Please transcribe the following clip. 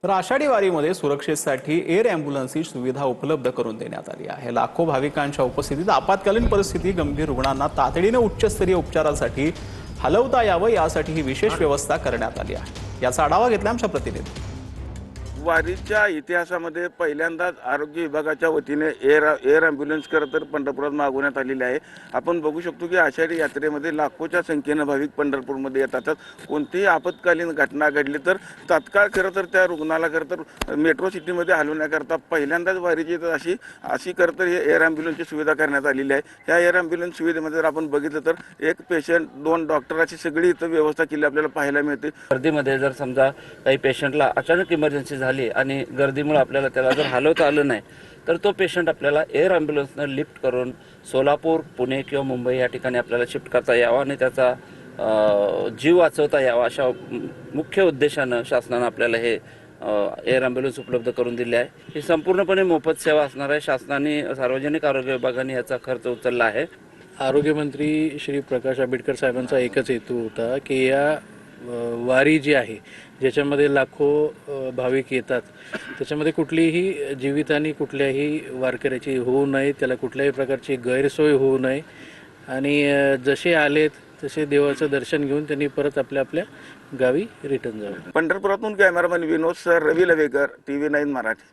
तर आषाढी वारीमध्ये सुरक्षेसाठी एअर अँब्युलन्सची सुविधा उपलब्ध करून देण्यात आली आहे। लाखो भाविकांच्या उपस्थितीत आपत्कालीन परिस्थिती गंभीर रुग्णांना तातडीने उच्चस्तरीय उपचारासाठी हलवता यावं यासाठी ही विशेष व्यवस्था करण्यात आली आहे। याचा आढावा घेतला आमच्या प्रतिनिधी। वारीच्या इतिहासामध्ये पहिल्यांदाच आरोग्य विभागाच्या वतीने एअर ॲम्ब्युलन्स खरं तर पंढरपुरात मागवण्यात आलेली आहे। आपण बघू शकतो की आषाढी यात्रेमध्ये लाखोच्या संख्येने भाविक पंढरपूरमध्ये येतात। कोणतीही आपत्कालीन घटना घडली तर तात्काळ खरं तर त्या रुग्णाला खरं तर मेट्रो सिटीमध्ये हलवण्याकरता पहिल्यांदाच वारीची अशी खरं तर हे एअर ॲम्ब्युलन्सची सुविधा करण्यात आलेली आहे। ह्या एअर ॲम्ब्युलन्स सुविधेमध्ये जर आपण बघितलं तर एक पेशंट, 2 डॉक्टर अशी सगळी इथं व्यवस्था केली आपल्याला पाहायला मिळते। गर्दीमध्ये जर समजा काही पेशंटला अचानक इमर्जन्सी झाली आणि गर्दीमुळे आपल्याला त्याला जर हलवता आलं नाही तर तो पेशंट आपल्याला एअर ॲम्ब्युलन्सनं लिफ्ट करून सोलापूर, पुणे किंवा मुंबई या ठिकाणी आपल्याला शिफ्ट करता यावा आणि त्याचा जीव वाचवता यावा अशा मुख्य उद्देशानं शासनानं आपल्याला हे एअर ॲम्ब्युलन्स उपलब्ध करून दिले आहे। ही संपूर्णपणे मोफत सेवा असणार आहे। शासनाने, सार्वजनिक आरोग्य विभागाने याचा खर्च उचलला आहे। आरोग्यमंत्री श्री प्रकाश आंबेडकर साहेबांचा एकच हेतू होता की या वारी जी आहे ज्याच्यामध्ये लाखो भाविक येतात त्याच्यामध्ये कुठलीही जीवितहानी कुठल्याही वारकऱ्याची होऊ नये, त्याला कुठल्याही प्रकारची गैरसोय होऊ नये आणि जसे आलेत तसे देवाचं दर्शन घेऊन त्यांनी परत आपल्या आपल्या गावी रिटर्न जावं। पंढरपुरातून कॅमेरामॅन विनोद सर, रवी लवेकर, TV9 मराठी।